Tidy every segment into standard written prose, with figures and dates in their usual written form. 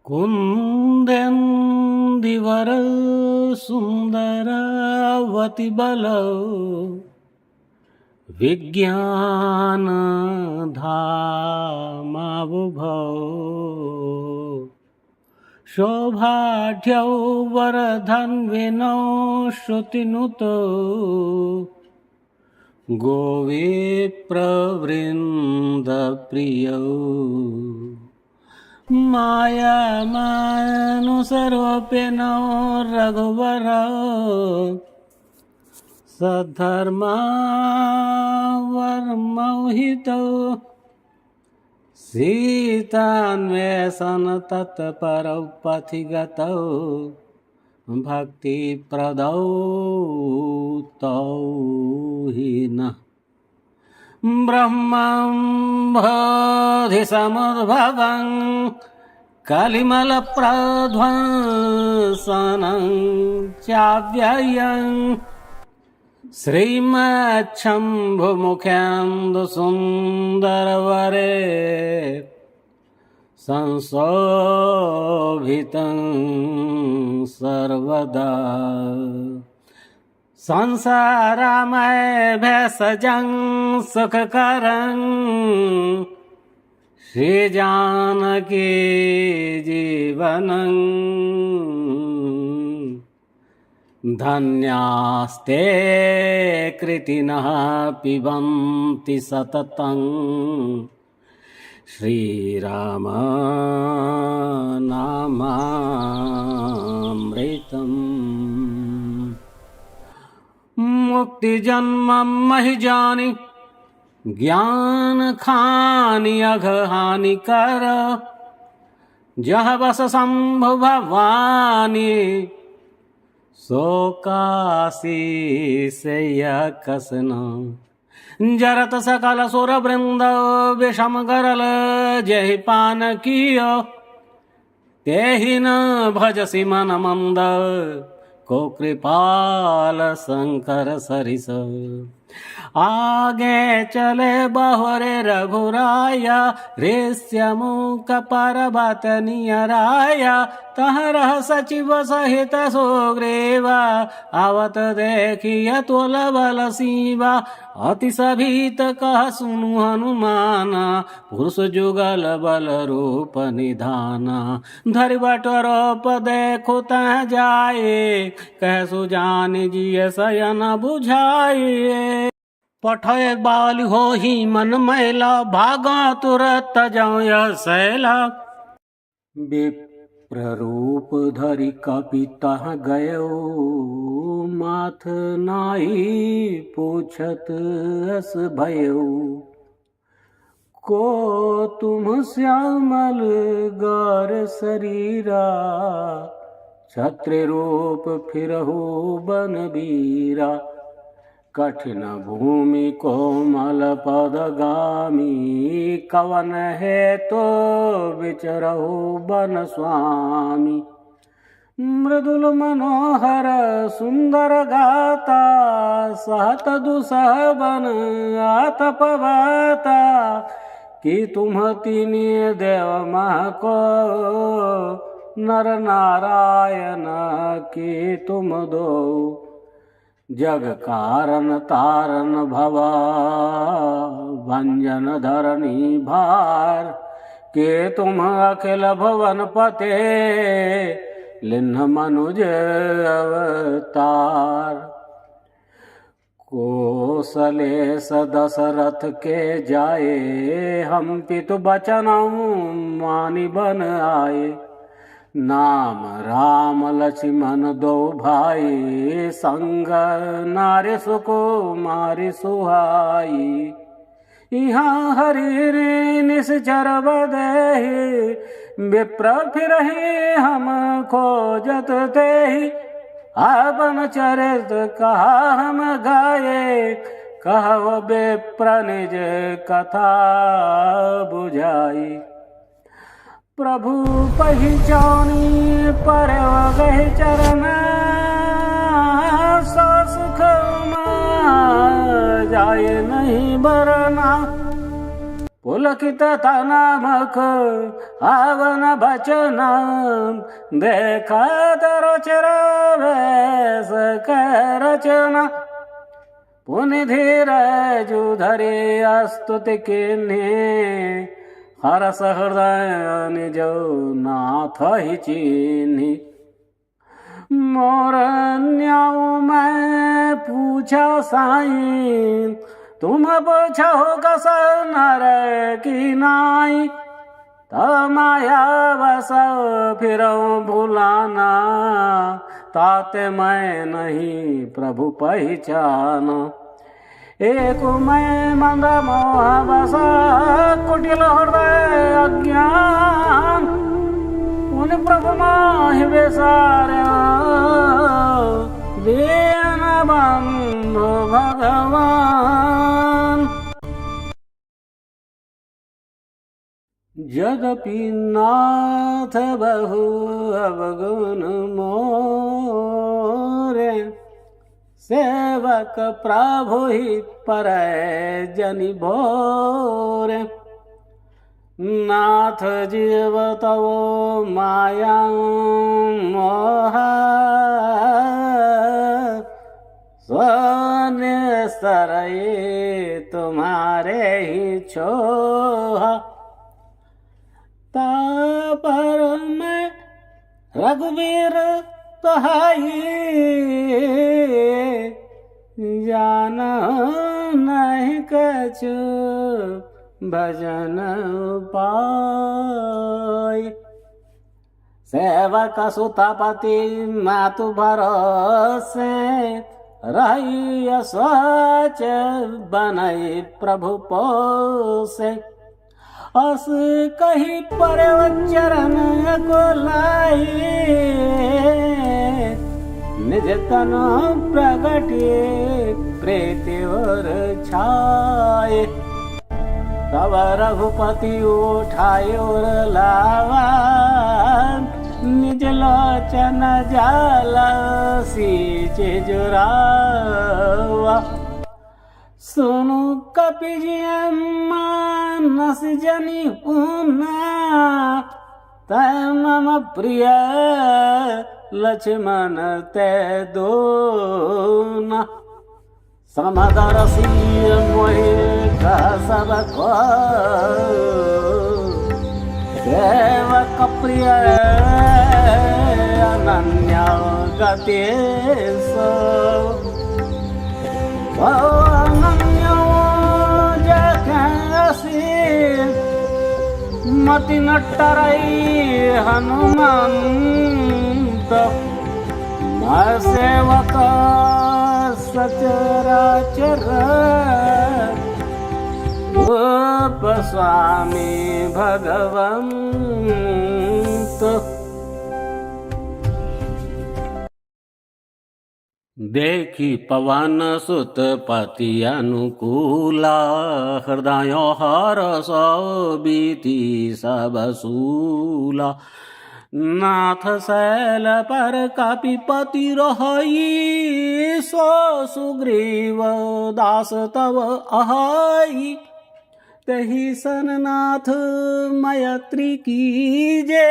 कुन्देन्दीवर सुन्दरावति बलौ विज्ञान धामावुभौ शोभाढ्यौ वरधन्विनौ श्रुतिनुतौ गोविप्रवृन्दप्रियौ मायामानुसरोऽपिनो रघुवरौ सद्धर्मावरमौहितौ सीतान्वेषण तत्परौ पथिगतौ भक्तिप्रदौ तौ हि नः ब्रह्मं बोधिसमुद्भवं कलिमलप्रध्वंसनं चाव्ययं श्रीमच्छम्भुमुखेन्दुसुन्दरवरे संशोभितं सर्वदा संसारमय भेषजं सुखकरं श्रीजानकी जीवनं धन्यास्ते कृतिनः पिबन्ति सततं श्रीराम नामामृतम् मुक्ति जन्म महि जानी ज्ञान खानी अघ हानि कर जह बस शंभु भवानी सो काशी से कसना जरत सकल सुर वृंद विषम गरल जहि पान कियो तेहि न भजसि मन मंद को कृपाल शंकर सरिस आगे चले बहुरे रघुराया ऋष्यमुख पर्वत नियराया तह रह सचिव सहित सुग्रीवा आवत देखिय तुल बल सीवा अति सभीत कह सुनु हनुमाना पुरुष जुगल बल रूप निधाना धरि बटरोप देखो तह जाए कह सुजान जिय शयन बुझाए पठय बाल हो ही मन मैला भागा तुरत जाय सैला विप्ररूप धरि कपिता गयो माथ नाई पूछत अस भयो को तुम श्यामल गौर शरीरा छत्र रूप फिरहु बन बीरा कठिन भूमि कोमल पदगामी कवन है तो विचरहु बन स्वामी मृदुल मनोहर सुंदर गाता सहत दुसह बन आतपवाता कि तुम तीन देव मह को नर नारायण की तुम दो जग कारण तारण भवा भंजन धरणी भार के तुम अखिल भुवन पते लिन्ह मनुज अवतार कोसलेश दशरथ के जाए हम पितु बचन मानि बन आए नाम राम लक्ष्मण दो भाई संग नारी सुकुमारी सुहाई यहाँ हरि निश्चर बदहि विप्र फिरहि हम खोजत तेहि अपन चरित कहा हम गाये कहो विप्र निज कथा बुझाई प्रभु पहिचानी पर गहि चरण सो सुख जाय नहीं बरना पुलकित तनमुख आवन बचन, देखत रुचिर वेश रचना। पुनि धीरजु धरे स्तुति कीन्ही, हरस हृदय निज नाथ ही चीन्ही। मोर न्याऊ मैं पूछा साईं, तुम पूछो कस नर की नाई। माया बस फिरऊं भुलाना, ताते मैं नहीं प्रभु पहचाना। एक मैं मंद मोह बस कुटिल हृदय अज्ञान, उन प्रभु माहि बेसारा दीन बंधु भगवान। यद्यपि नाथ बहु अवगुण मोरे, सेवक प्रभु ही पर जनि भोरे। नाथ जीव तव माया मोह, सोने सरये तुम्हारे ही छोह। तापर में रघुवीर तहाई, जान नहीं कछु भजन पाय। सेवक सुतपति मातु भरोसे, रही स्वच बनई प्रभु पोसे। अस कही परवचरण को लाई, निज तन प्रगटे प्रीति और छाए। तब रघुपति उठाए और लावा, निज लोचन जाला सींचे जुरावा। सुनु कपि मानस जनि ऊना, तै मम प्रिय लक्ष्मण ते दोना। समदर्शी मोहि सब को, सेवक प्रिय अनन्य गति सो। अनन्य जैसी मति न टरई हनुमंत, मैं सेवक सचराचर रूप स्वामी भगवंत। देखी पवन सुत पति अनुकूला, हृदय हर्ष बीति सब सूला। नाथ शैल पर कपिपति रही, सो सुग्रीव दास तव अहाई। तही सन नाथ मैत्री कीजे,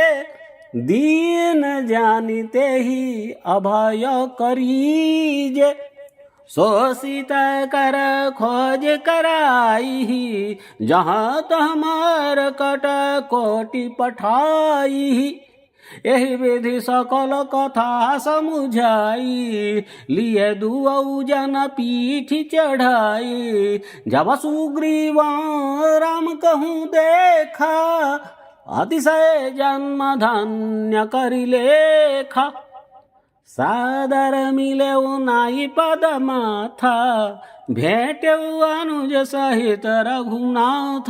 दीन जानिते ही अभय करीजे। सो सीता कर खोज कराई, जहाँ तह मार कट कोटि पठाई। यही विधि सकल कथा समुझाई, लिए दुऔ जन पीठ चढ़ाई। जब सुग्रीव राम कहूँ देखा, अतिशय जन्म धन्य करि लेखा। सादर मिले नाई पद माथा, भेटे अनुज सहित रघुनाथ।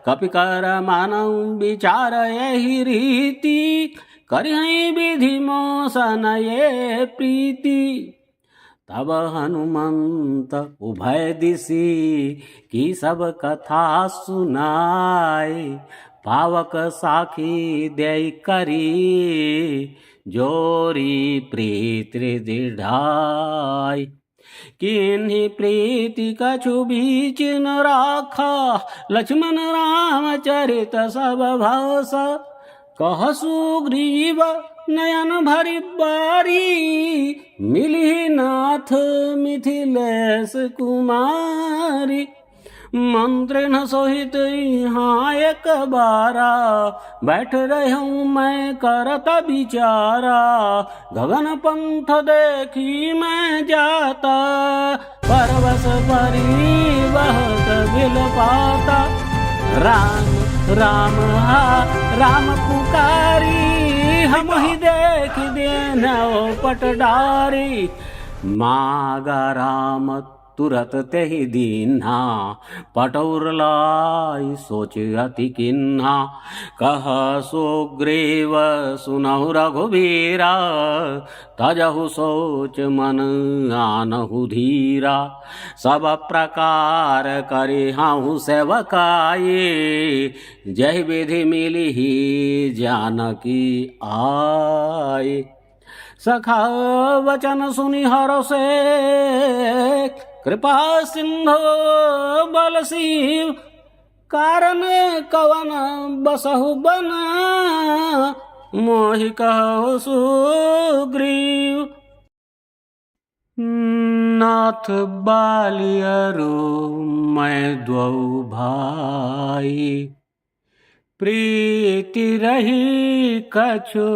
कपिकर मानव विचार यही रीति, करिहै विधि मोसन ये प्रीति। तब हनुमंत उभय दिशि, की सब कथा सुनाई। पावक साखी दय करी, जोरी प्रीति दृढ़ाई। किन्हीं प्रीति कछु बीच न राखा, लक्ष्मण राम चरित सब भाषा। कह सुग्रीव नयन भरि बारी, मिली नाथ मिथिलेश कुमारी। मंत्रिण सहित यहाँ एक बारा, बैठ रहूं मैं करत विचारा। गगन पंथ देखी मैं जाता, परवश परी बहुत बिल पाता। राम राम हा राम पुकारी, हम ही देख देना पट डारी। मागा राम तुरत ते ही दीन्हा, पटौर लाई सोच अति किन्हा। कह सुग्रीव सुनहु रघुबीरा, तजहु सोच मन आनहु धीरा। सब प्रकार करिहु सेवकाई, जहि विधि मिलिहि जानकी आए। सखा वचन सुनि हरषे, कृपा सिंधु बल शिव। कारण कवन बसहु बन, मोहि कहु सुग्रीव। नाथ बालियरु मैं द्वौ भाई, प्रीति रही कछु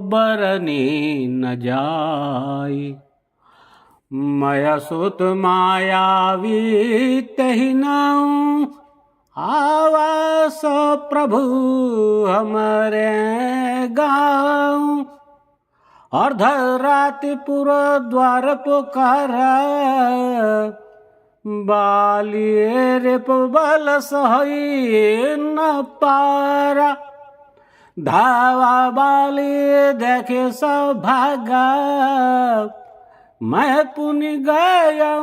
बरनी न जाई। मय सुत मायावी तहि नाऊ, आवास प्रभु हमरे गाँव। अर्ध राति पुर द्वार पुकारा, बालिए रिप बल सही न पारा। धावा बाली देखे सब भागा, मैं पुनि गया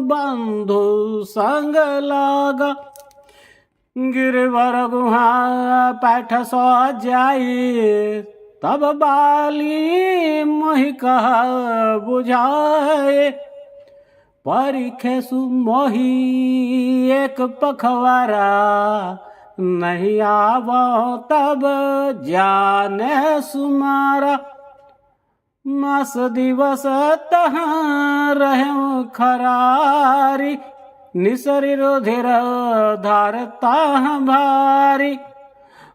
बंधु संग लागा। गिरवर गुहा पैठ सो जाई, तब बाली मोहि कहा बुझाए। परिखे सुमोही एक पखवारा, नहीं आवो तब जाने सुमारा। मास दिवस तहाँ रहूं खरारी, निसरी रुधिर धारता भारी।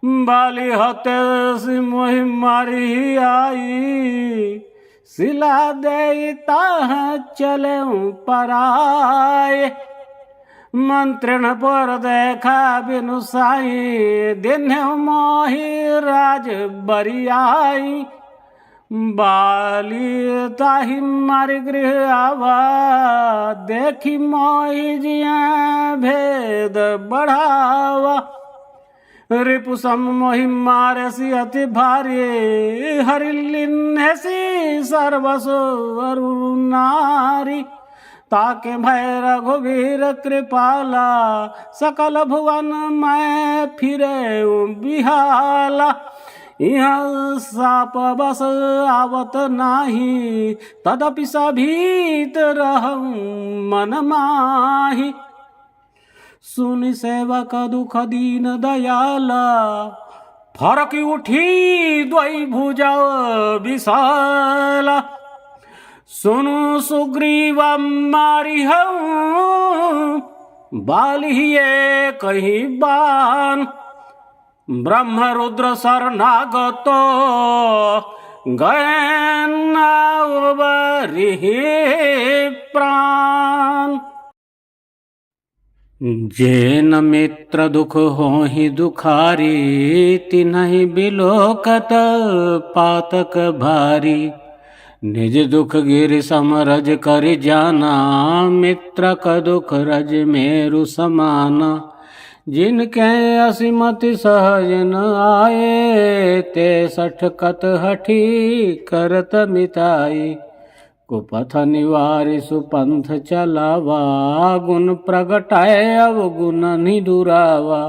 बाली हते सि मोहि मारी आई, सिला दे ताहाँ चले पराए। मंत्रण पर देखा बिनु साई, दिन मोहि राज बरियाई। बाली ताहि मारी गृह आवा, देखी मोहि जिया भेद बढ़ावा। रिपुसम मोहि मारसी अति भारी, हरिलिन्हेसी सर्वसो अरु नारी। ताके भय रघुवीर कृपाला, सकल भुवन मैं फिरे बिहाला। यहाँ साप बस आवत नाही, तदपि सभीत रहूं मन माही। सुनि सेवक दुख दीन दयाला, फरक उठी द्वै भुजा विशाला। सुनु सुग्रीव मारी हूँ, बालिए कहीं बान। ब्रह्म रुद्र शरणागतो, गए नावरिहि प्राण। जेन मित्र दुख होहि दुखारी, तिन्हि बिलोकत पातक भारी। निज दुख गिर समरज कर जाना, मित्र का दुख रज मेरु समाना। जिनके असिमति सहज न आए, ते सठकत हठी करत मिताई। कुपथ निवारि सुपंथ चलावा, गुण प्रगटाए अवगुण निदुरावा।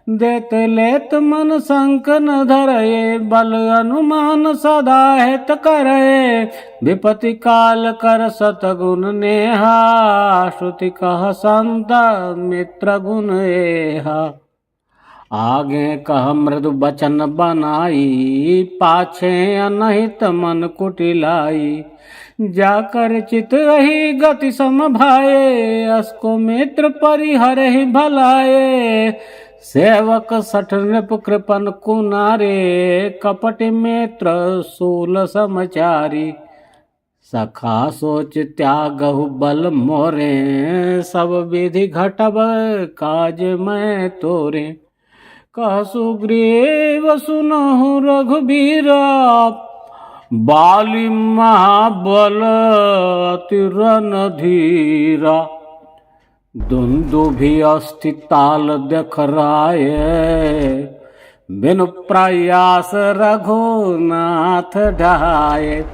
देत लेत मन संक न धरए, बल अनुमान सदा हित करए। विपत्ति काल कर सतगुण नेहा, श्रुति कह संत मित्र गुण एहा। आगे कह मृदु बचन बनाई, पाछे अनहित मन कुटिलाई। जाकर चित रही गति समभाए, असको मित्र परिहर ही भलाए। सेवक सठ नृप कृपन कुनारे, कपट मित्र सूल समचारी। सखा सोच त्यागहु बल मोरे, सब विधि घटब काज मैं तोरे। कह सुग्रीव सुनहु रघुबीरा, बाली महाबल अति रणधीरा। दुन्दुभि अस्थि ताल देखराए, बिनु प्रयास रघुनाथ ढाए।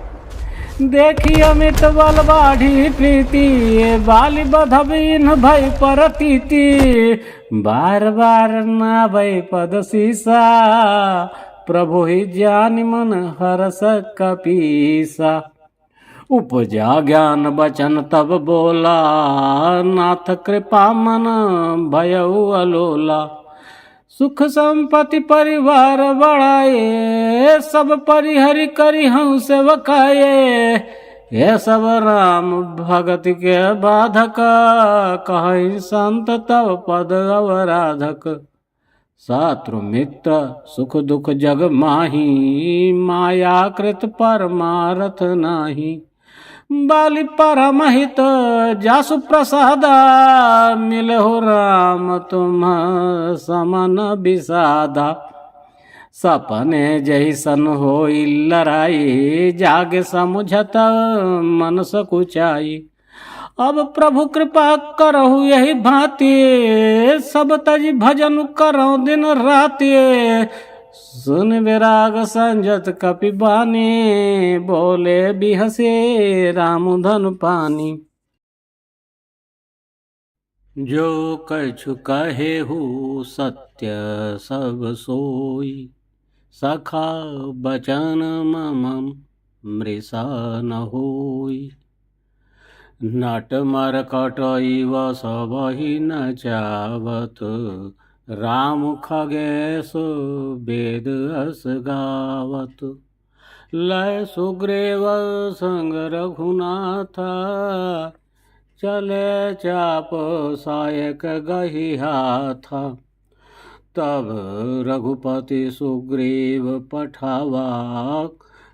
देखी अमित बल बाढ़ी प्रीति, बाली बधबिन भय परतीति। बार बार ना भय पद सीसा, प्रभु ही जानि मन हरस कपीसा। उपजा ज्ञान बचन तब बोला, नाथ कृपा मन भयउ अलोला। सुख संपत्ति परिवार बढ़ाए, सब परिहरि करी हूँ सेवकाए। ये सब राम भगत के बाधक, कहीं संत तव पद अवराधक। शत्रु मित्र सुख दुख जग माही, माया कृत परमारथ नाही। बाली परमहित जासु प्रसादा, मिले हो राम तुम समन विषादा। सपने जैसन होई लड़ाई, जागे समुझत मन सकुचाई। अब प्रभु कृपा करहु यही भांति, सब तज भजन करहु दिन राति। सुन विराग संजत कपि बानी, बोले बिहसे राम धन पानी। जो कछु कहेहु सत्य सब सोई, सखा बचन मम मृषा न होई। नट मरकट इव सबहि न चावत, राम खगेश वेद अस गावत। लय सुग्रीव संग रघुनाथा, चले चाप सायक गही हाथा। तब रघुपति सुग्रीव पठावा,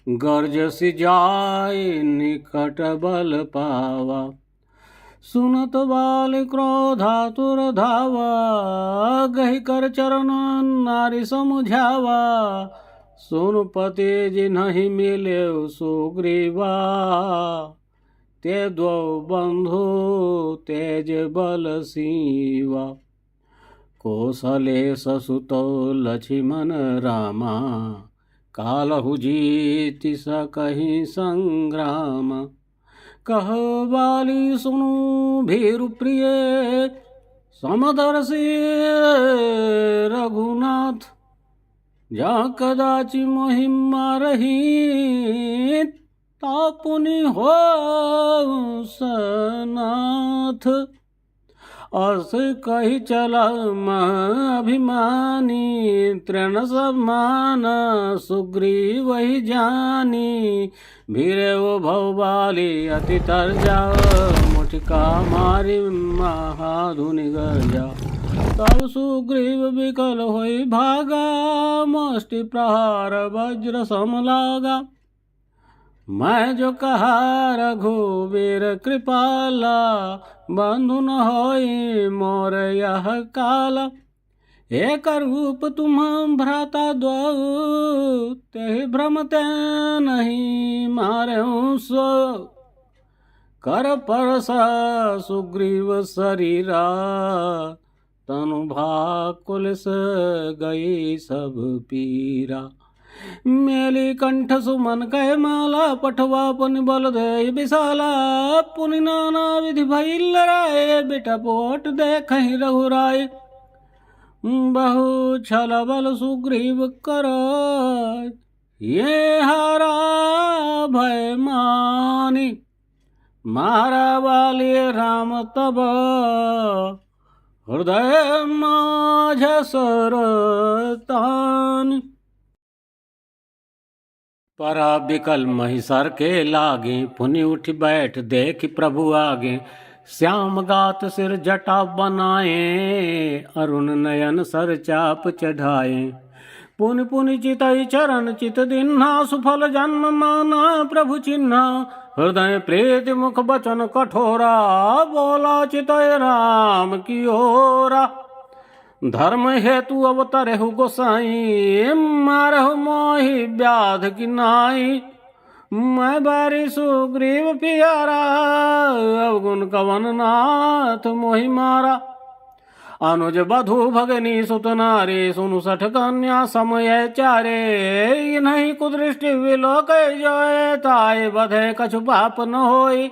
गर्ज सि जाय निकट बल पावा। सुनत बाल क्रोधातुर धावा, गही कर चरण नारी समुझावा। सुन पति जिन्हि मिले सुग्रीवा, ते द्वौ बंधु तेज बल सीवा। कौशले ससुतो लक्ष्मण रामा, कालहु जीति सकहि संग्राम। कह बाली सुनु भीरु प्रिय, समदर्शी रघुनाथ। जा कदाचि मोहि मारहि, तापुनि हो सनाथ। अस कही चला अभिमानी, तृण सम्मान सुग्रीव ही जानी। भीरे वो भवबाली अति तरजा, मुठिका मारी महाधुनि गर्जा। तब सुग्रीव विकल होई भागा, मुष्टि प्रहार वज्र सम लागा। मैं जो कहा रघुवीर कृपाला, बंधु न होई मोर यह काला। एक रूप तुम भ्राता द्वौ, ते भ्रम ते नहीं मारे सो। कर परसा सुग्रीव शरीरा, तनु भाकुल गई सब पीरा। मेली कंठ सुमन कह माला, पठवा पुनि बल दे विशाला। पुनि नाना विधि भई लड़ाए, बेटा पोट दे कहीं रघुराय। बहु छल बल सुग्रीव कर, ये हारा भय मानी। मारा वाली राम तब, हृदय माझ सरतान। पर बिकल महिषर के लागे, पुनि उठ बैठ देख प्रभु आगे। श्याम गात सिर जटा बनाए, अरुण नयन सर चाप चढ़ाए। पुनि पुनि चितई चरण चित दिन्हा, सुफल जन्म माना प्रभु चिन्हा। हृदय प्रीति मुख बचन कठोरा, बोला चितय राम की ओरा। धर्म हेतु अवतरहु गोसाई, मारहु मोहि व्याध की नाई। मैं बारी सुग्रीव पियारा, अवगुण कवन नाथ मोहि मारा। अनुज बधु भगनी सुत नारी, सुनु सठ कन्या समय चारे। नहीं कुदृष्टि विलोक जोय, ताय बधे कछु पाप न होई।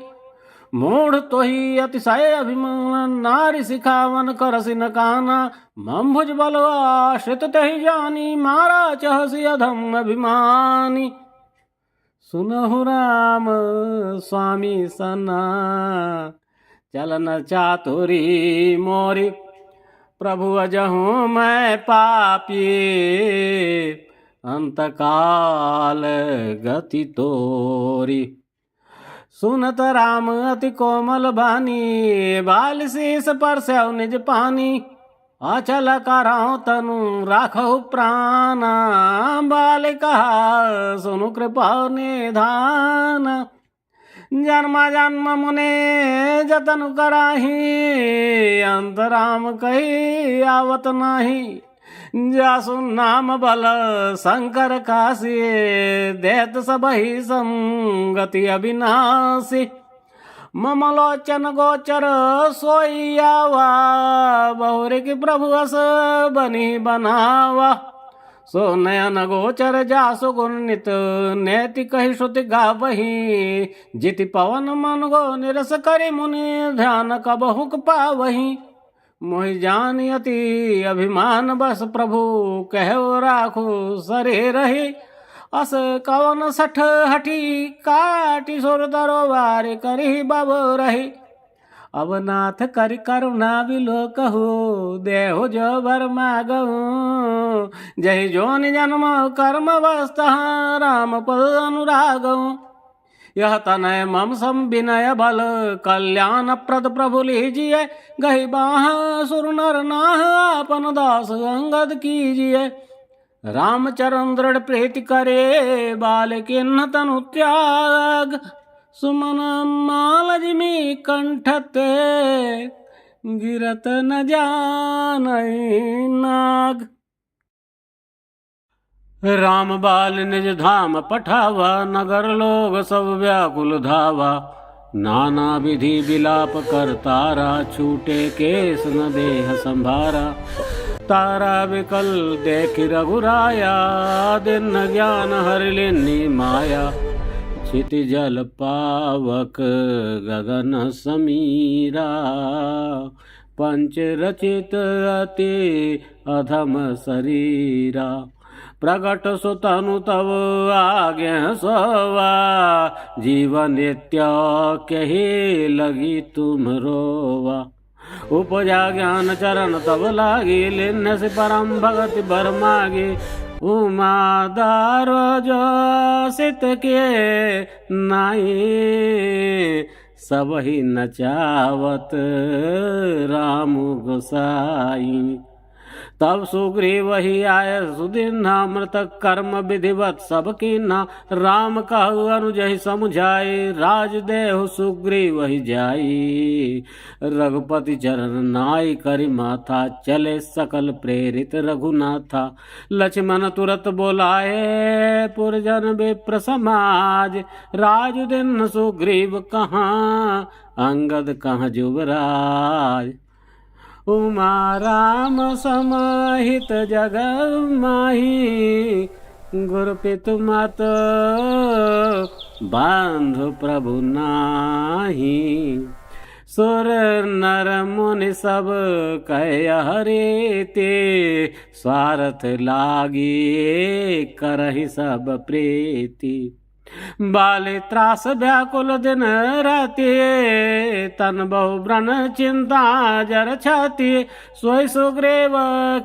मूढ़ तो ही अतिशय अभिमान, नारी सिखावन करसि न काना। मंभुज बल आश्रित तहि जानी, मारा चहसि अधम अभिमानी। सुनहु राम स्वामी सना, चलन चातुरी मोरी। प्रभु अजहूँ मैं पापी, अंतकाल गति तोरी। सुनत राम अति कोमल बानी, बाल शीस पर सेव निज पानी। अचल करहु तनु राखहु प्राण, बाल कहा सुनु कृपा निधान। जन्म जन्म मुने जतन कराही, अंतराम कही आवत नाही। जासु नाम बल शंकर काशी, देत सबहि संगति अविनाशी। मम लोचन गोचर सोई आवा, बहुरी की प्रभु अस बनी बनावा। सो नयन गोचर जासु गुणित, नेति कही श्रुति गावही। जिति पवन मन गो निरस करि मुनि, ध्यान कबहुक पावही। मोहि जान अति अभिमान बस, प्रभु कहो राखु सरे रही। अस कवन सठ हठी, काटी सुर दरबार करी बब रही। अब नाथ करि करुणा बिलो कहू, देहो जो बर मागऊ। जय जोनि जन्म कर्म वस्तः, राम पद अनुरागऊ। यह तनय मम सम विनय बल, कल्याण प्रद प्रभु लीजिए। गही बाह सुर नर नाह, आपन दास अंगद कीजिए। रामचरण दृढ़ प्रीति करे, बाल किन्ह तनु त्याग। सुमन माल जिमि कंठते, गिरत न जानई नाग। राम बाल निज धाम पठावा, नगर लोग सब व्याकुल धावा। नाना विधि विलाप कर तारा, छूटे केस न देह संभारा। तारा विकल देख रघुराया, दिन ज्ञान हर लेनी माया। क्षिति जल पावक गगन समीरा, पंच रचित अति अधम शरीरा। प्रगट सुतनु तब आगे सोवा, जीवन नित्य कही लगी तुम रोवा। उपजा ज्ञान चरण तब लागी, लेने से परम भगति बर मागी। उमा दारो जो सित के नाई, सब ही नचावत राम गोसाई। तब सुग्रीव ही आय सुदीन्हा, मृतक कर्म विधिवत सब कीन्हा। राम कहु अनुज ही समुझाई, राज देहु सुग्रीव ही जाई। रघुपति चरण नाई करि माथा, चले सकल प्रेरित रघुनाथा। लक्ष्मण तुरत बोलाए, पुरजन विप्र समाज। राज दिन सुग्रीव कहाँ, अंगद कहाँ जुबराज। उमा राम समाहित जग माही, गुरु पितु मत बांधु प्रभु नाही। सुर नर मुनि सब कह हरे ते, स्वार्थ लागी करहि सब प्रीति। बाले त्रास व्याकुल दिन राति, तन बहु व्रण चिंता जर छाति। सोई सुग्रीव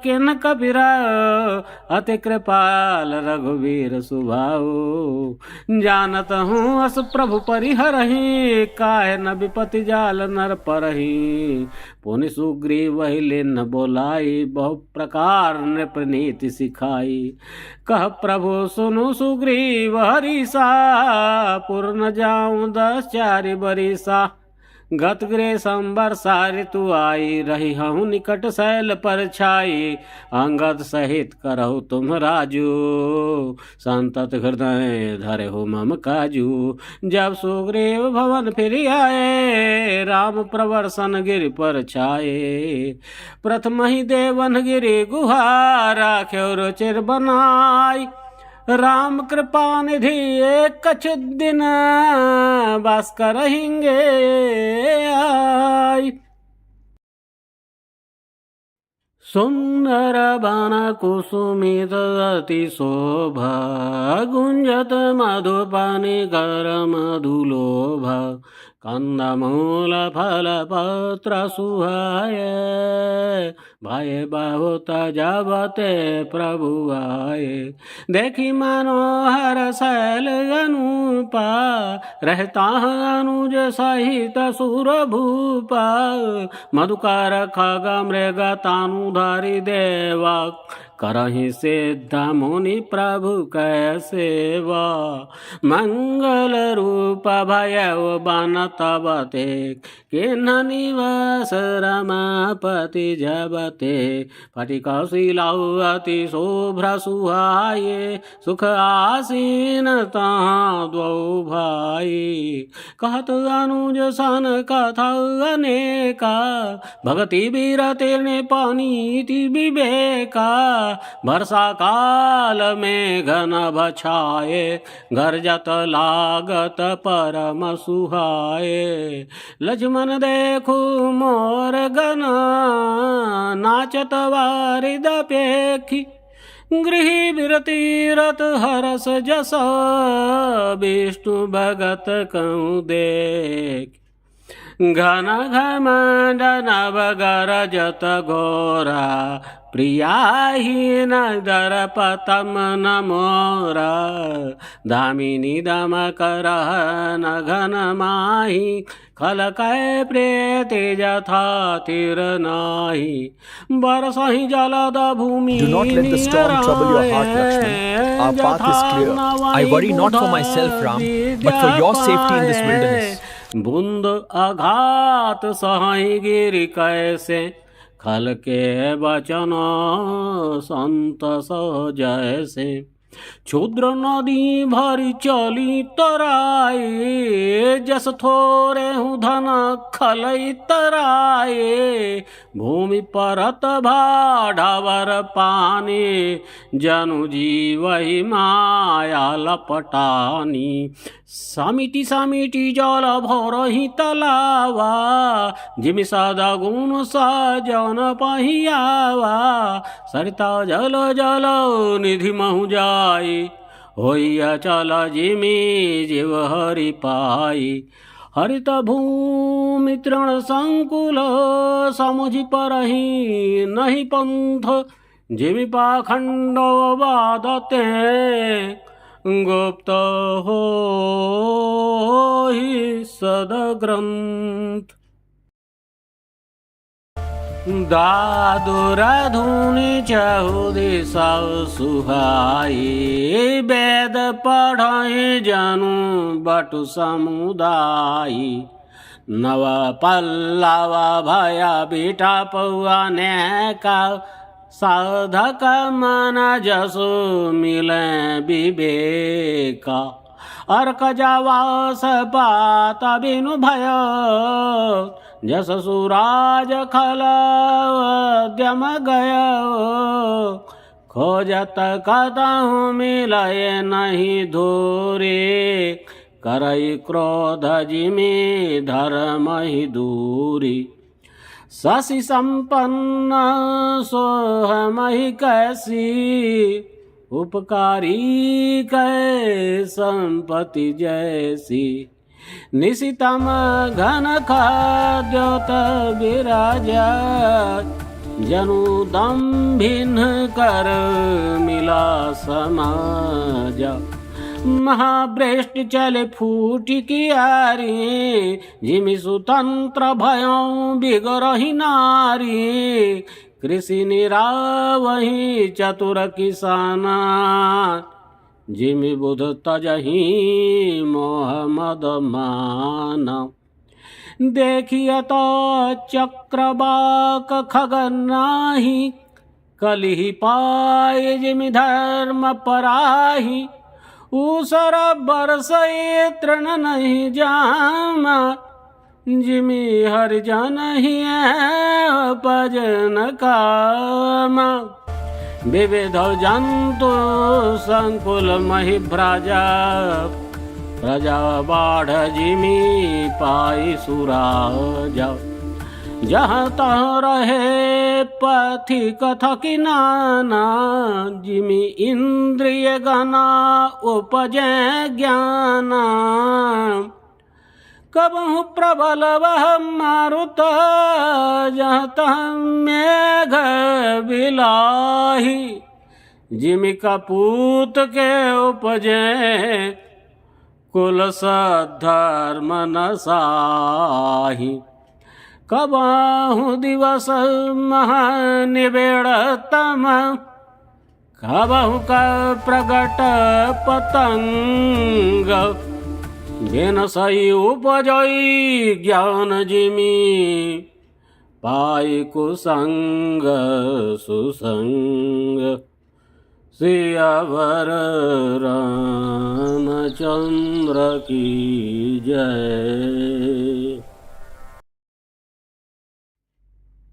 किन कबीर, अति कृपाल रघुवीर सुभाऊ। जानत हूँ अस प्रभु परिहरहि, काहे न विपति जाल नर परहि। पुनि सुग्रीव वही लेन बोलाई, बहु प्रकार नृप नीति सिखाई। कह प्रभु सुनु सुग्रीव हरीसा, पूर्ण जाऊं 10 चारि बरिसा। गत गृह संबर ऋतु आई, रही हूँ निकट शैल पर छाई। अंगद सहित करहु तुम राजू, संतत हृदय धरे हो मम काजू। जब सुग्रीव भवन फिर आए, राम प्रवर्सन गिरि पर छाए। प्रथम ही देवन गिरि गुहा, राख्यो रुचिर बनाई। राम कृपा निधि एक कछ दिन, बस करेंगे आई। सुंदर बन कुसुमित अति शोभा, गुंजत मधुपानि कर मधुलोभा। कंदमूल फल पत्र सुहाय, भय बहुत जबते प्रभु आए। देखी मनोहर शैल अनुपा, रहता अनुज सहित सुर भूपा। मधुकर खग मृग तानुधारी देवा, करहि सिद्ध मुनि प्रभु कै सेवा। मंगल रूप भयउ बन तब ते, किन्ह निवास रमापति जबते। फटि कौशिलाउ अति शोभ्र सुहाए, सुख आसीन तहाँ द्वौ भाई। कहत अनुज सन कथा अनेका, भगति बीरति निपनीति विवेका। वर्षा काल में घन बछाए, गरजत लागत परम सुहाए। लक्ष्मण देखु मोर गन, नाचत वारिद पेखी। गृह विरतीरथ हरस जस, विष्णु भगत कहूँ देख। घन घमंड नभ गरजत घोरा, प्रियाहीन दर्पतम न मोरा। दामिनी दम करहन घन माही, खलकै प्रेत जथा तिर नाही। बरसहि जलद भूमि Do not let the storm trouble your heart, Lakshman. Our path is clear. I worry not for myself, Ram, but for your safety in this wilderness. बुंद आघात सहाय गिरि कैसे, खल के बचन संत जैसे। क्षुद्र नदी भरी चली तराए, जस थोरे हूँ धन खलई तराए। भूमि परत भाढ़वर पानी, जनु जीवहि माया लपटानी। समिति समिति जल भरहि तलावा, जिमि सदा गुण सजन पहियावा। सरिता जल जल निधि महु जाई, होइया चल जिमि जीव हरि पाई। हरित भूमि तृण संकुल, समुझि परहि नहीं पंथ। जिमि पाखंड बाधते, गुप्त हो ही सदग्रंथ। दादुर धुनि चहुदिशा सुहाई, वेद पढ़हि जनु बटु समुदायी। नव पल्लव भया बिठा पौआ नेका, साधक मन जसु मिले विवेका। अर्क जवास पात बिनु भयो, जस सुराज खल उद्यम गयो। खोजत कतहु मिलय नहीं धोरे, करई क्रोध जिमी धर्म ही दूरी शशि संपन्न सोहमहि कैसी उपकारी कै संपत्ति जैसी निशितम घन खाद्योत विराजा जनु दम्भिन कर मिला समाज महाभ्रेष्ट चले फूटी कियारी जिमि सुतंत्र भयों बिगरहि नारी कृषि निरावहि चतुर किसाना जिमि बुध तजहि मोह मद माना देखिय तो चक्रवाक खगनाहि कलिहि पाए जिमि धर्म पराहि ऊसर बरसए तृण नहीं जामा जिमि हरिजन ही भजन कामा विविध जंतु संकुल महि प्रजा प्रजा बाढ़ जिमि पाई सुराजा जहाँ तहाँ रहे पथिक थकी नाना जिमि इंद्रिय गना उपजे ज्ञाना कबहु प्रबल वह मारुत जहाँ तहाँ मेघ बिलाही जिमि कपूत के उपजे कुल सद्धर्म नसाही कबहु दिवस महानिवेड़तम कबहु का प्रगट पतंग बिन सही उपजई ज्ञान जिमि पाई कुसंग सुसंग सियावर रामचंद्र की जय।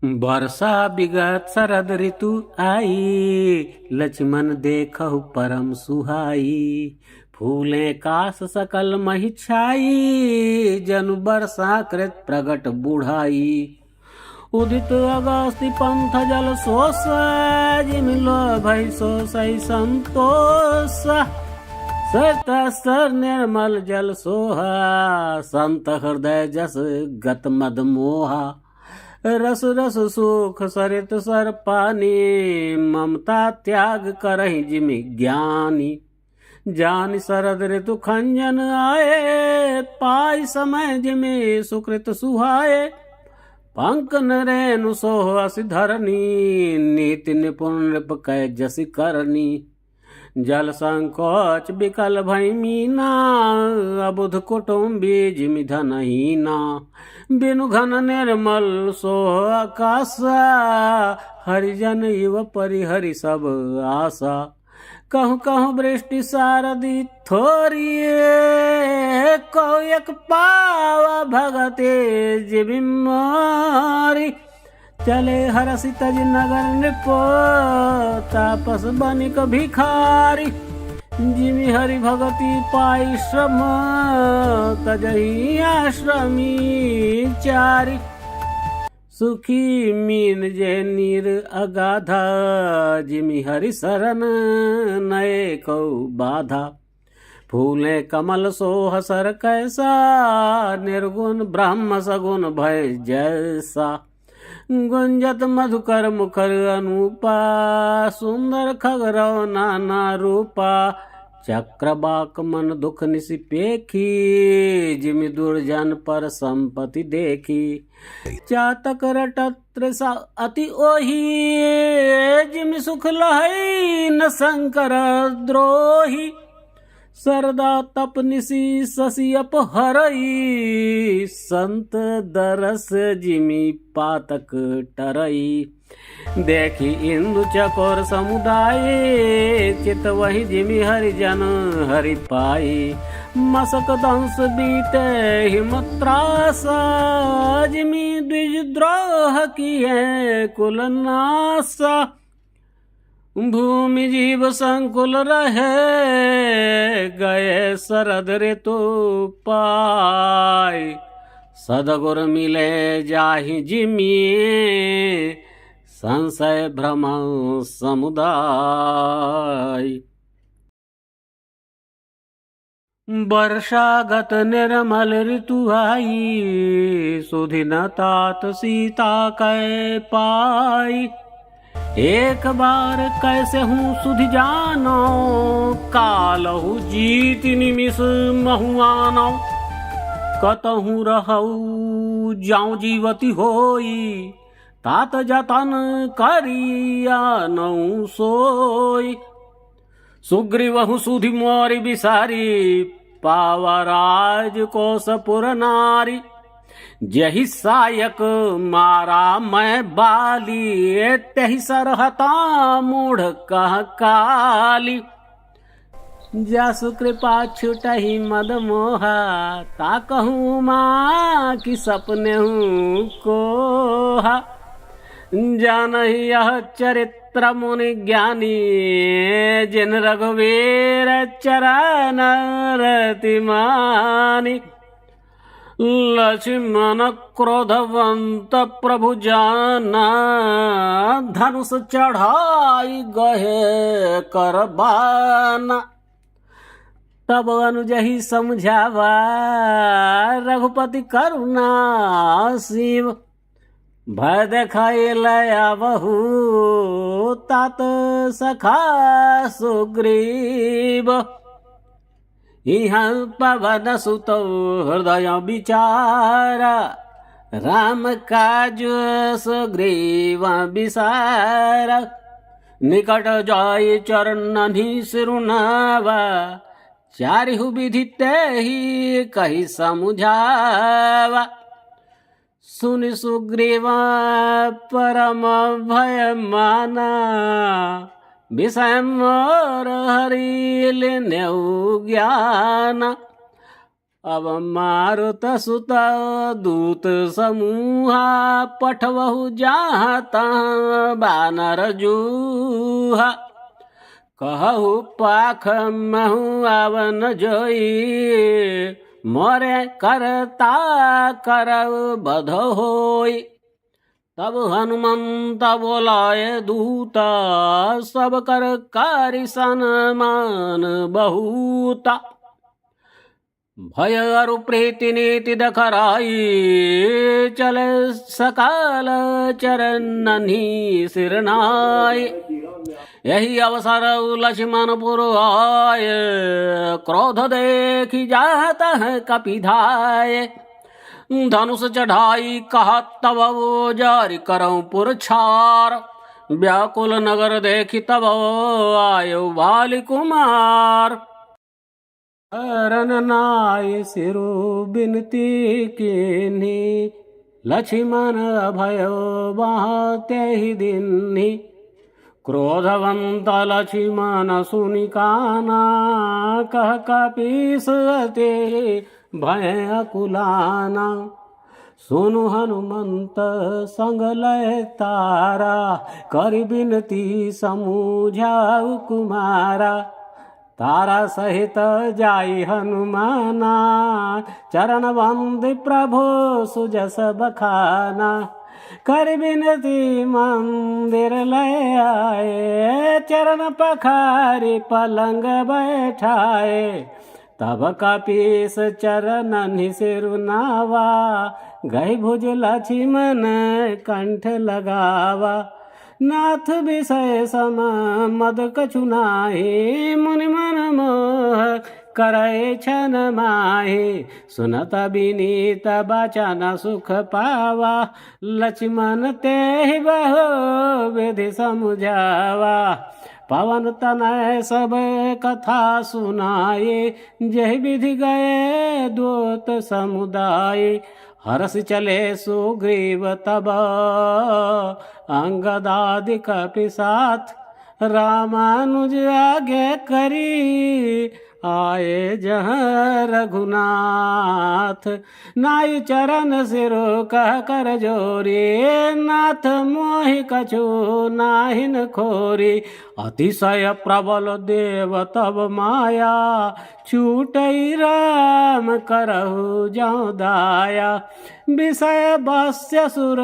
वर्षा विगत शरद ऋतु आई लक्ष्मण देखहु परम सुहाई फूले काश सकल महि छाई जनु वर्षा कृत प्रगट बुढ़ाई उदित अगस्ति पंथ जल सोस जिमिलो भई सोसई संतोष सर निर्मल जल सोहा संत हृदय जस गत मद मोहा रस रस सुख सरित सर पानी ममता त्याग करहि जिमि ज्ञानी जान शरद ऋतु खंजन आए पाई समय जिमि सुकृत सुहाए पंक नरेनु सोह असि धरनी नीति निपुण नृप कै जसि करनी जल संकोच विकल भई मीना अबुध कुटुम्बी जिमि धनहीना बिनु घन निर्मल सोह आकाशा हरिजन युव परिहरि सब आशा कहूँ कहूँ वृष्टि सारदी थोरी कहूँ एक पावा भगते जिमि मोरी चले हरसि तज नगर नृपो तापस बनिक भिखारी जिमि हरि भगति पाई श्रम तजहि आश्रमी चारी सुखी मीन जे नीर अगाधा जिमि हरि शरण नए को बाधा फूले कमल सोह सर कैसा निर्गुण ब्रह्म सगुण भय जैसा गुंजत मधुकर मुखर अनूपा सुंदर खगरव नाना रूपा चक्रबाक मन दुख निसिपेखी जिमि दुर्जन पर संपत्ति देखी चातक रटत अति ओही जिमि सुख लहई न शंकर द्रोही सरदा तप निसी शशि अपहरई संत दरस जिमि पातक टरई देखी इंदु चकोर समुदाय चित वही जिमि हरिजन हरि पाई मसक दंश बीते हिमत्रास जिमि द्विज द्रोह किए कुल नाश भूमि जीव संकुल रहे, गए शरद ऋतु पाय। सदगुर मिले जाहि जिमिए, संशय भ्रम समुदाय। वर्षागत निर्मल ऋतु आई, सुधि न तात सीता कै पाई। एक बार कैसे हूँ सुधि जानो, कालहु जीत निमिष महुआनो। कतहु रहऊ जाऊं जीवती होई, तात जतन करिया नौ सोई। सुग्रीवहु सुधि मोरि बिसारी, पावा राज कोसपुर नारी। जहि सायक मारा मैं बाली, तहि सरहता मूढ़ कह काली। जासु कृपा छुटहि मद मोहा, ता कहूँ माँ कि सपने हूँ कोहा। जानहि यह चरित्र मुनि ज्ञानी, जिन रघुवीर चरण रति मानी। लक्ष्मण क्रोधवंत प्रभु जाना, धनुष चढ़ाई गहे करबाना। तब अनुजहि समझावा, रघुपति करुणा शिव। भय देखाई लया बहु, तात सखा सुग्रीव। इहाँ पवन सुत हृदय विचारा, राम काज सुग्रीव विसारा। निकट जाय चरणनि सिरुनावा, चारिहु विधि तेहि कहि समुझावा। सुनि सुग्रीव परम भय माना, विषय मोर हरि लेनेउ ज्ञान। अब मारुत सुत दूत समूहा, पठवहु जहाँ तहाँ बानर जूहा। कहु पाख महु आवन जोई, मोरे करता करव बध होई। तब हनुमंत बोलाए दूता, सब कर कारी सन्मान बहुता। भय अरु प्रीति नीति दखराई, चले सकाल चरणनि सिरनाई। यही अवसर लक्ष्मण पुर आय, क्रोध देखी जाता है कपिधाय। धनुष चढ़ाई कहा तब वो जारी करऊं पुरछार। व्याकुल नगर देखी तब आयो बाली कुमार। हरन नाय सिरु बिनती कीन्ही, लक्ष्मण अभयो बाते ही दिन्ही। क्रोधवंत लक्ष्मण सुनि काना, कह कपीस ते भय अकुलाना। सुनु हनुमंत संग लय तारा, करि बिनती समुझाऊ कुमारा। तारा सहित जाई हनुमाना, चरण वंदि प्रभु सुजस बखाना। कर बिनती मंदिर लय आए, चरण पखारी पलंग बैठाए। तब कपीस चरणनि सिरुनावा, गई भुज लक्ष्मण कंठ लगावा। नाथ विषय सम मद कछु नाहि, मुनि मन मोह करे छन माहि। सुनत विनीत बचन सुख पावा, लक्ष्मण तेहि बहु विधि समुझावा। पवन तनय सब कथा सुनाए, जय विधि गए दूत समुदाय। हरस चले सुग्रीव तब, अंगदादि कपि साथ। रामानुज आगे करी आए जहाँ रघुनाथ। नाई चरण सिरो कह कर जोरी, नाथ मोहि कछु नाहिन खोरी। अतिशय प्रबल देव तब माया, छूटई राम करहु जौ दाया। विषय वश्य सुर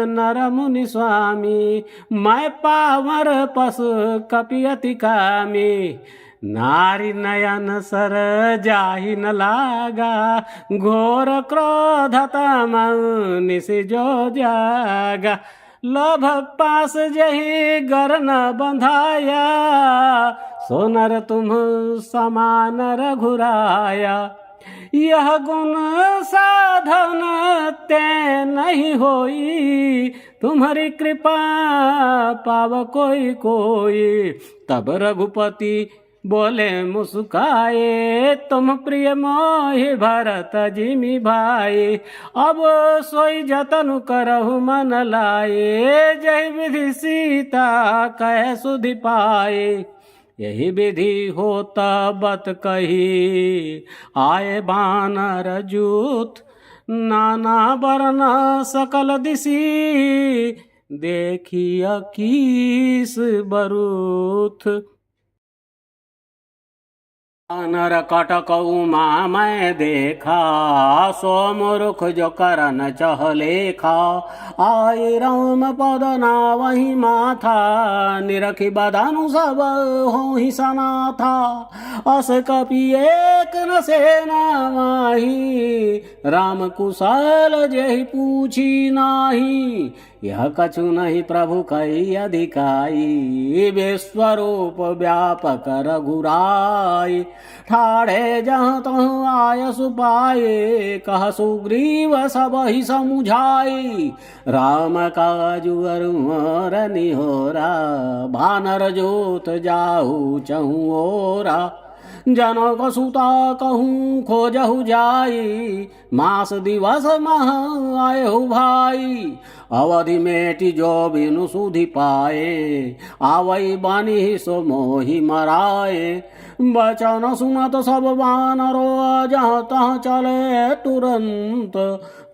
नर मुनि स्वामी, मैं पावर पशु कपि अति कामी। नारी नयन सर जाहि न लागा, घोर क्रोध तम निस जो जागा। लोभ पास जहि गर न बंधाया, सोनर तुम समान रघुराया। यह गुण साधन ते नहीं होई, तुम्हारी कृपा पाव कोई कोई। तब रघुपति बोले मुस्काए, तुम प्रिय मोहि भरत जिमि भाई। अब सोई जतन करहु मन लाए, जय विधि सीता कह सुधि पाए। यही विधि होता बत कही, आए बानर जूथ नाना वर्ण सकल दिशि। देखिय कीस बरूथ, बानर कटक उमा मैं देखा, सो मूर्ख जो करन चह लेखा। आए राम पद नावहि माथा, निरखि बदनु सब होहि सनाथा। अस कपि एक न सेना माही, राम कुशल जेहि पूछी नाही। यह कछु नहीं प्रभु कई अधिकाई, विश्वरूप व्यापक रघुराई। ठाड़े जहाँ तहाँ आय सुपाए, कह सुग्रीव सब ही समुझाई। राम काजु अरुमर निहोरा, भानर जोत जाहु चहु ओरा। जनक सुता कहूँ खोजहु जाई, मास दिवस मह आयहु भाई। अवधि मेटि जो बिनु सुधि पाए, आवई बानी सो मोहि मराए। बचन सुनत सब वानरो, जहाँ तहाँ चले तुरंत।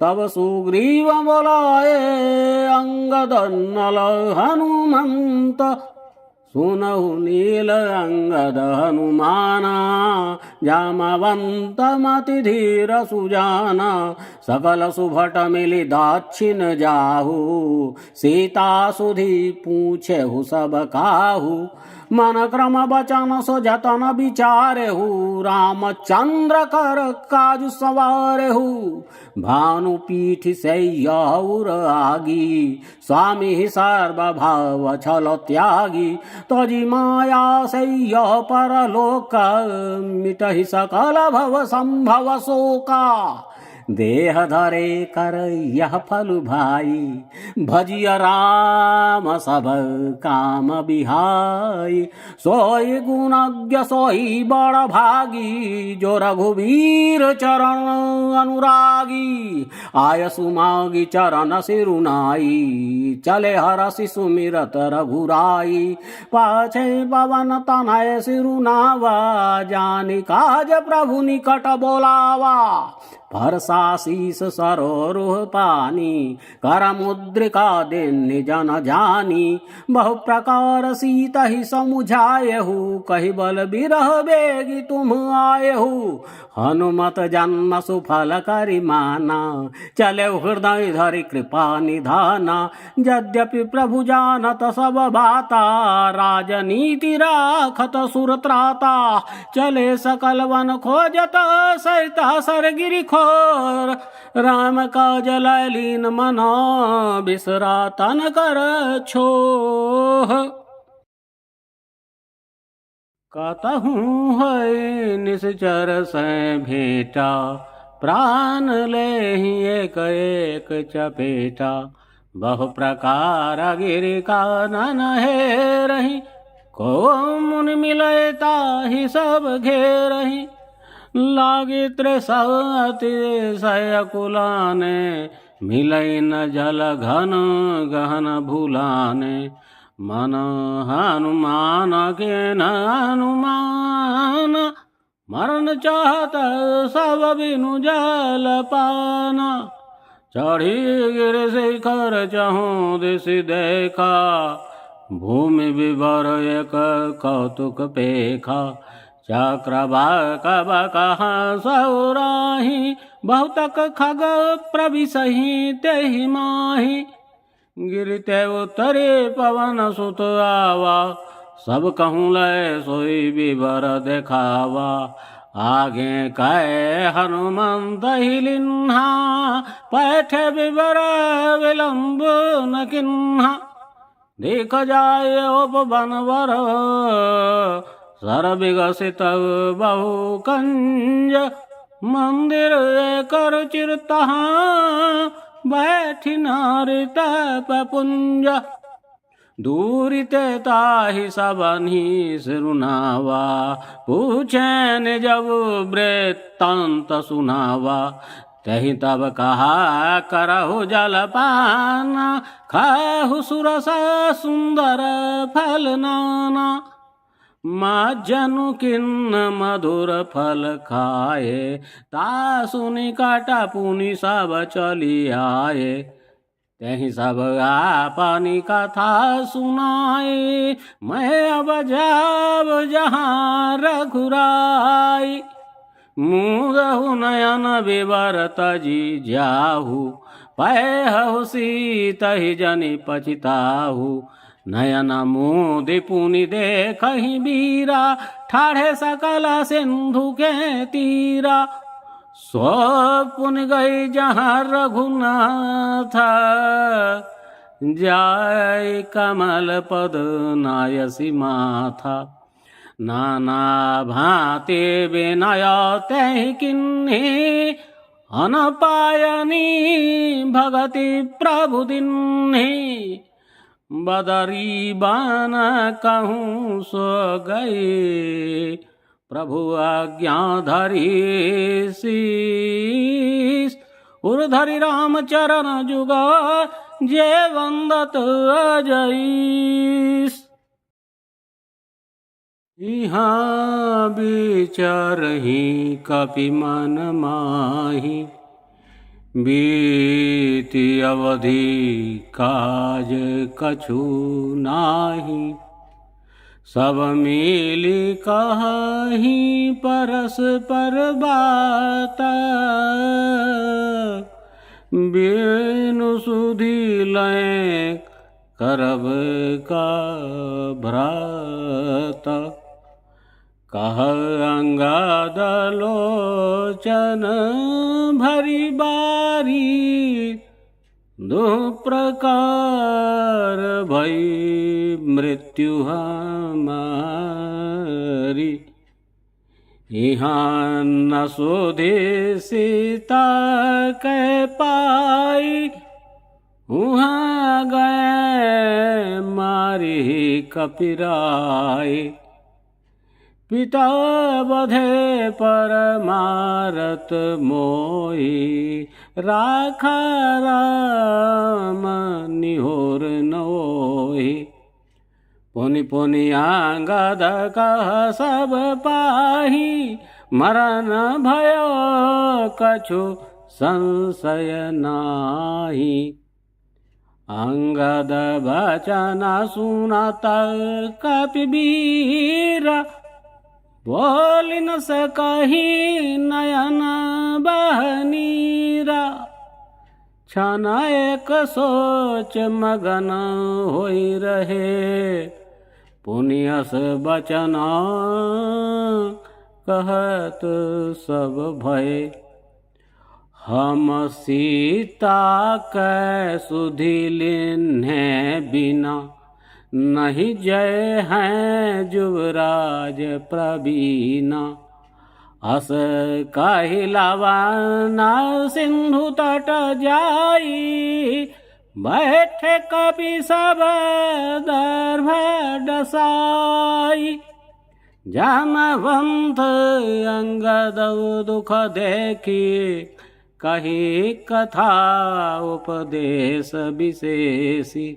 तब सुग्रीव बोलाए, अंगद नल हनुमंत। सुनहु नील अंगद हनुमाना, जामवंत मति धीर सुजाना। सकल सुभट मिली दक्षिण जाहु, सीता सुधि पूछेहु सब काहू। मन क्रम बचन सो जतन विचारेहु, रामचंद्र कर काज सवारेहु। भानु पीठ सैयौर आगी, स्वामी सर्वभाव छल त्यागी। तजी माया सैय परलोक, मिटहि सकल भव संभव शोका। देह धरे कर यह फल भाई, भजिय राम सब काम बिहाई। सोई गुणज्ञ सोई बड़ भागी, जो रघुवीर चरण अनुरागी। आय सुमागी चरण सिरुनाई, चले हरसि सुमिरत रघुराई। पाछे पवन तनय सिरुनावा, जानि काज प्रभु निकट बोलावा। हर्षाशीष सरोरुह पानी, कर मुद्रिका दिन जन जानी। बहु प्रकार सीत ही समुझायहु, कहि बल बिरह बेगी तुम आयहु। हनुमत जन्म सुफल करि माना, चले हृदय धरि कृपा निधाना। यद्यपि प्रभु जानत सब बाता, राजनीति राखत सुर त्राता। चले सकल वन खोजत सरिता सरगिरि खोर, राम काज ललीन मनो बिसरा तन कर छोह। कतहूँ है निश्चर से भेटा, प्राण लेहि एक एक चपेटा। बहु प्रकार गिरि कानन हेरहि, को मुनि मिलय ताहि सब घेरहि। लागी त्रिसति सयकुलाने, मिलई न जल घन गहन भूलाने। मन हनुमान के न हनुमान, मरण चाहत सब बिनु जल पाना, चढ़ी गिर शिखर चहु दिश देखा, भूमि विवर एक कौतुक पेखा, चक्रवाक बकह सौराही, बहुतक खग प्रविशहि तेहि माही, गिरते उतरे पवन सुत आवा, सब कहूँ लय सोई विवर देखावा, आगे कहे हनुमंत ही लिन्हा, पैठे विवर विलंब न किन्हा, देख जाय उपवन सर विकसित बहु कंज, मंदिर कर चिरतहा बैठी नारी तप पुंज, दूरिते ताहि सबनि सिरुनावा, पूछेन जब वृत्तांत सुनावा, तहि तब कहा करहु जलपाना, खाहु सुरस सुंदर फल नाना, माजनु किन्न मधुर फल खाए, तासुनि काटा पुनि सब चली आए, तहि सब आपनी कथा सुनाई, मैं अब जाब जहाँ रघुराई, मुदहु नयन विवर तजी जाहु, पैहु सीतहि जनि पछिताहु, नयन मुदि पुनि देखहि बीरा, ठाढ़े सकल सिंधु के तीरा, सो पुनि गई जहाँ रघुनाथ, जाय कमल पद नायसी माथा, नाना भांति विनय तहि किन्हि, अनपायनी भगति प्रभु दिन्हि, बदरी बान कहूँ सो गए, प्रभु आज्ञा धरी शीस, उर्धरि राम चरण जुगा, जे वंदत अजईस, यहाँ विचरहि कपि मन माहि, बीति अवधि काज कछु नाही, सब मिली कहि परस्पर बात, बिनु सुधि लय करब का भ्रात, कह अंगद लोचन भरी बारी, दो प्रकार भई मृत्यु हमारी, यहाँ न सुधि सीता कह पाई, वहाँ गए मारी कपिराई, पिता बधे पर मारत मोही, राखा राम निहोर नोही, पुनि पुनि अंगद कह सब पाही, मरण भयो कछु संशय नाही, अंगद वचन सुनत कपिवीरा, बोल न सकहि नयन बहनीरा, क्षण एक सोच मगन होई रहे, पुनियस बचन कहत सब भय, हम सीता कै सुधि लिन्हे बिना, नहीं जय हैं जुवराज प्रवीणा, अस कहिलावाना सिंधु तट जाई, बैठे कपि सब दर्भ डसाई, जानवंत अंगद दुख देखी, कही कथा उपदेश विशेषी,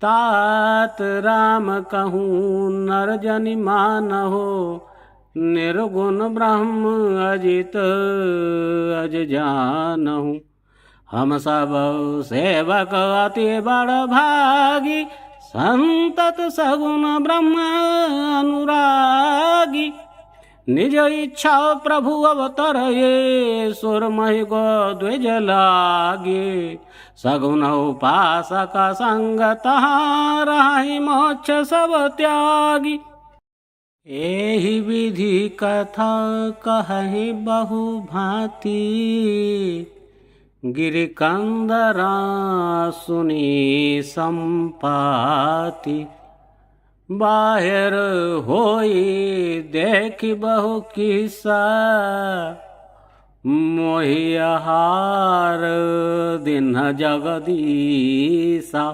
तात राम कहूँ नर जनि मानहो, निर्गुण ब्रह्म अजित अज जानहु। हम सब सेवक अति बड़ भागी, संतत सगुण ब्रह्म अनुरागी। निज इच्छा प्रभु अवतर ये, सुर महि गो द्विज लागे। सगुन उपासक संग तहाँ रहि, मोक्ष सब त्यागी। एहि विधि कथा कहि बहु भांति, गिरि कंदरा सुनी संपाति। बाहिर होई देखि बहु किस्सा, मोहि आहार दिन जगदीसा।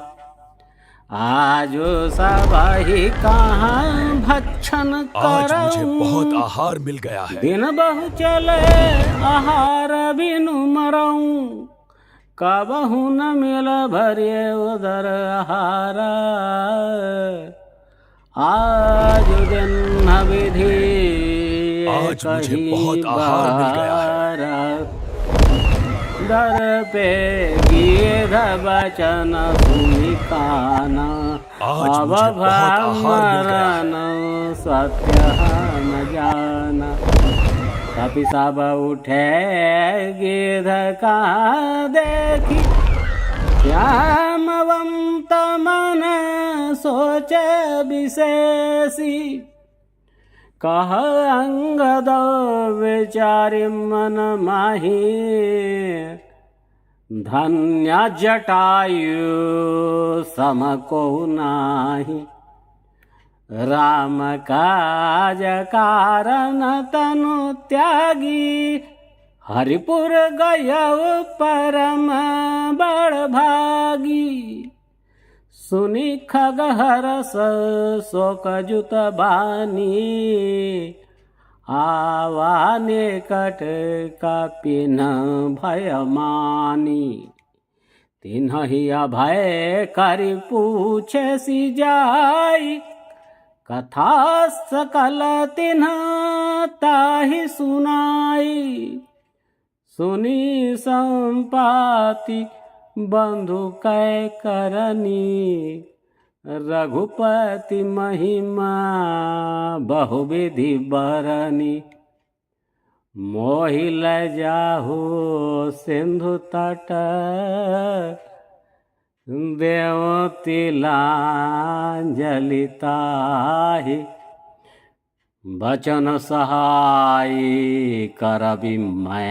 आज सबहि कहाँ भक्षण आज मुझे करऊं, बहुत आहार मिल गया है। दिन बहु चले आहार बिनु मरऊं। कबहु न मिल भरिए उदर आहार, आज दिन विधि आज मुझे बहुत आहार मिल गया है। दर पे गिर बचन सुनि काना, आज अब मुझे बहुत आहार मिल गया मरण सत्य न जाना। कपि सब उठे गिर का देखी, श्यामवंत मन सोचे विशेषी। कह अंगद विचारि मन माही, धन्य जटायु सम को नाही। राम काज कारण तनु त्यागी, हरिपुर गयउ परम बड़ भागी। सुनि खगहरस शोक जुत बानी, आवा निकट कपिन भय मानी। तिन्हि अभय करि पूछे सी जाई, कथा सकल तिन्ह ताहि सुनाई। सुनी संपाति बंधु कै करनी, रघुपति महिमा बहुविधि बरनी। मोहि लजाहु सिंधु तट, देव तिलांजलि ताहि। बचन सहाय करबि मैं,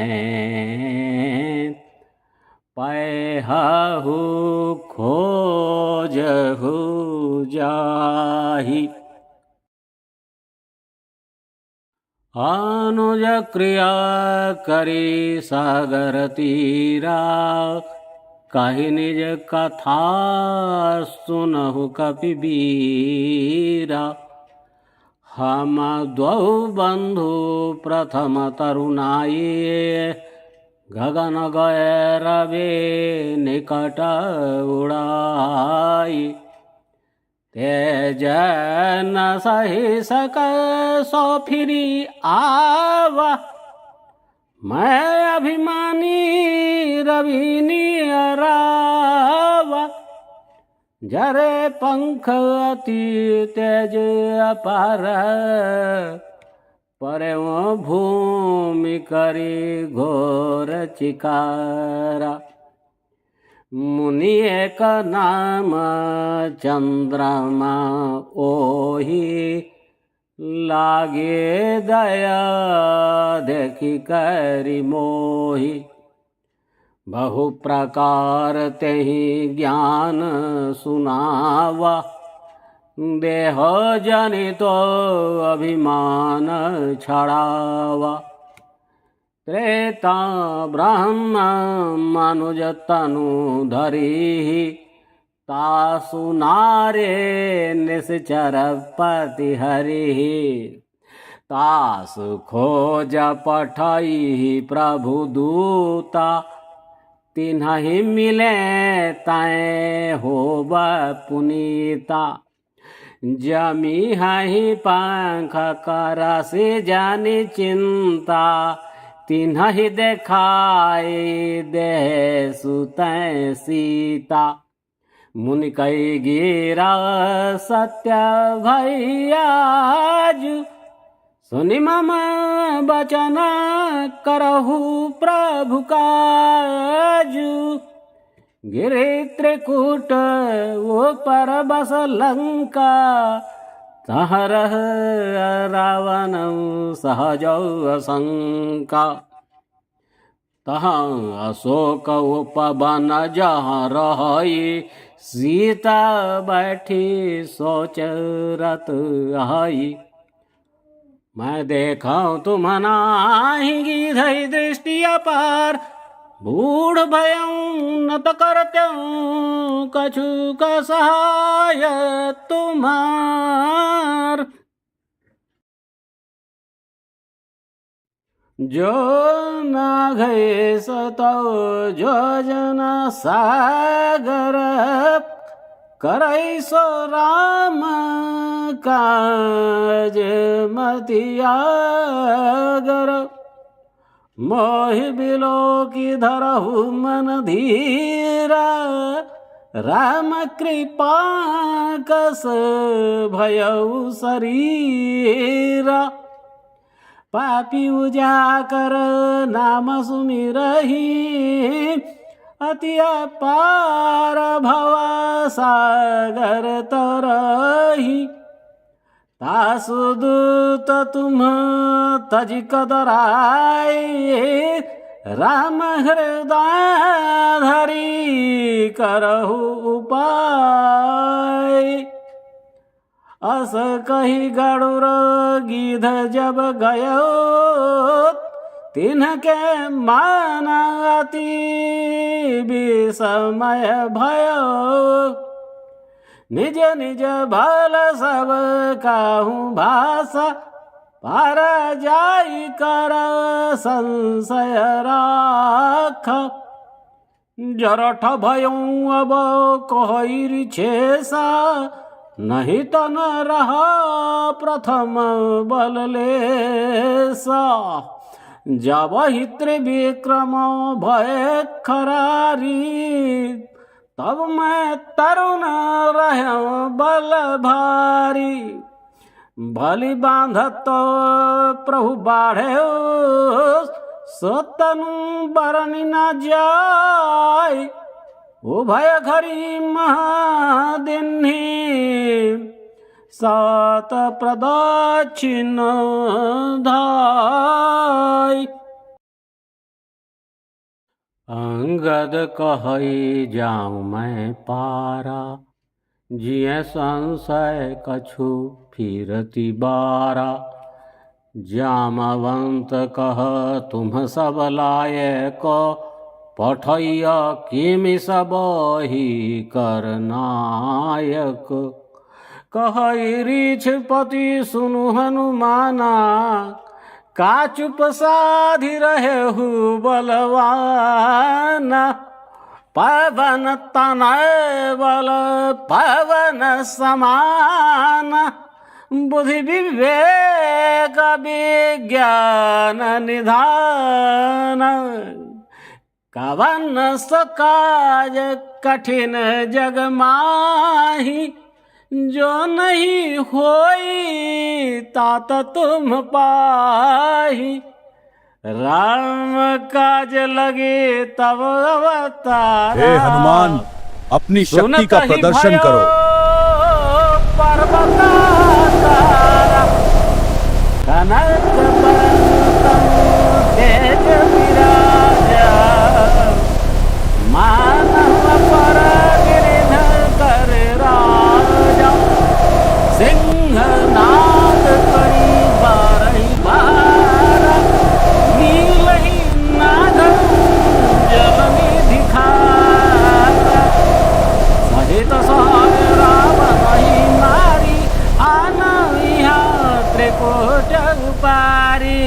पैहु खोजहु जाहि। अनुज क्रिया करी सागर तीरा, कहि निज कथा सुनहु कपिबीरा। हम द्वौ बंधु प्रथम तरुणाई, गगन गए रवि निकट उड़ाई। तेज न सही सक सो फिरी आवा, मैं अभिमानी रवि नियरावा। जरे पंख अति तेज अपार, परे वो भूमि करी घोर चिकारा। मुनि एक नाम चंद्रमा ओही, लागे दया देखी करी मोही। बहु प्रकार तेहि ज्ञान सुनावा, देह जनितो अभिमान छड़ावा। त्रेता ब्रह्म मनुज तनु धरी, तासु नारे निश्चर पति हरि। तासु खोज पठई प्रभु दूता, तिन्हि मिले तय होब पुनीता। जमी हाही पंख करा से जानी चिंता, तिन्हि देखाए दे सुतै सीता। मुनि कई गिरा सत्य भैयाजु, सुनि मम बचन करहु प्रभु काजु। गिरि त्रिकूट ऊपर बस लंका, तह रह रावण सहजौ आशंका। तहाँ अशोक उपवन जहाँ रही, सीता बैठी सोच रत आई। मैं देखा तुम नाही गिधई दृष्टि अपार, बूढ़ भयं न त करत्यं कछु का सहाय तुम्हार। जो ना गए सतो जो जना सागर, करई सो राम काज मतियागर। मोहि बिलो की धरहु मन धीरा, राम कृपा कस भयउ शरीरा। पापी उजाकर नाम सुमिरहि, अति अपार भव सागर तरहि। तासु दूत तुम तज कदराए, राम हृदय धरि करहु उपाय। अस कही गरुड़ गिध जब गयो, तिनके मान अति विस्मय भयो। निज निज भल सब काहू भाषा, पार जाई कर संशय राख। जरठ भयं अब कहई छेसा, नहीं तो न रहा प्रथम बल लेसा। जब ही त्रिविक्रम भय खरारी, तब मैं तरुण रहूं बल भारी। भली बांधत तो प्रभु बाढ़े, सो तनु बरनी न जाय। उभय घरी महादिन्ही, सात प्रदक्षिण धाय। अंगद कहई जाऊं मैं पारा, जिय संशय कछु फिरति बारा। जामवंत कह तुम सब लायक, पठैया किमि सब ही करनायक। कहई रीछ पति सुनु हनुमाना, का चुप साधि रहेहु बलवाना। पवन तनय बल पवन समान, बुद्धि विवेक विज्ञान निधान। कवन सकाज कठिन जग माही, जो नहीं होई तात तुम पाही। राम काज लगे तब अवतार, हे हनुमान, अपनी शक्ति का प्रदर्शन करो। पर्वताकारा कनक पर्वतम तेज विराजा, मानव पर गिरिधर कर राजा। सिंह नाद करी बारही बारा, नीलही नागर जल निधि खारा। सहित सहाय रावण ही मारी, आनविहा त्रिकोट पारी।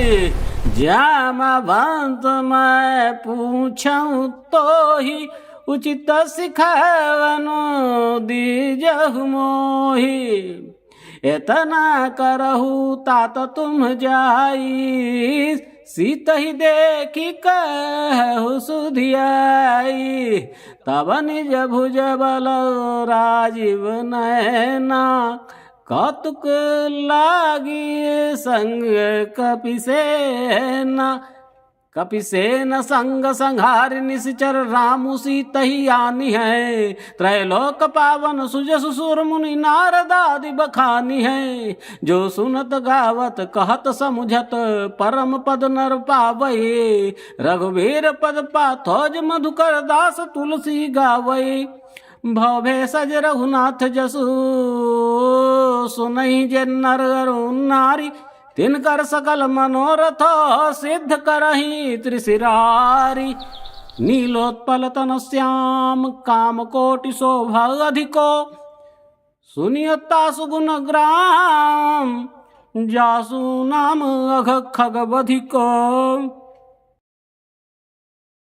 जामवंत मैं पूछूं तो ही, उचित सिखावनो दीजहु मोहि। एतना करहु तात तुम जाई, सीत ही देखी कहु सुधियाई। तब निज भुज बल राजीव नैना, कौतुक लागी संग कपिसेना। कपिसेन संग संहार निश्चर रामु सीतहि आनी है, त्रैलोक पावन सुजसु सुर मुनि नारद आदि बखानी है। जो सुनत गावत कहत समुझत, परम पद नर पावै। रघुवीर पद पाथोज मधुकर दास तुलसी गावै। भव भेषज रघुनाथ जसु, सुनहि जे नर अरु नारी। तिनकर सकल मनोरथ, सिद्ध करहि त्रिशिरारी। नीलोत्पल तन श्याम, काम कोटि शोभा अधिको। सुनियता सुगुण ग्राम, जासु नाम अघ खग बधिको।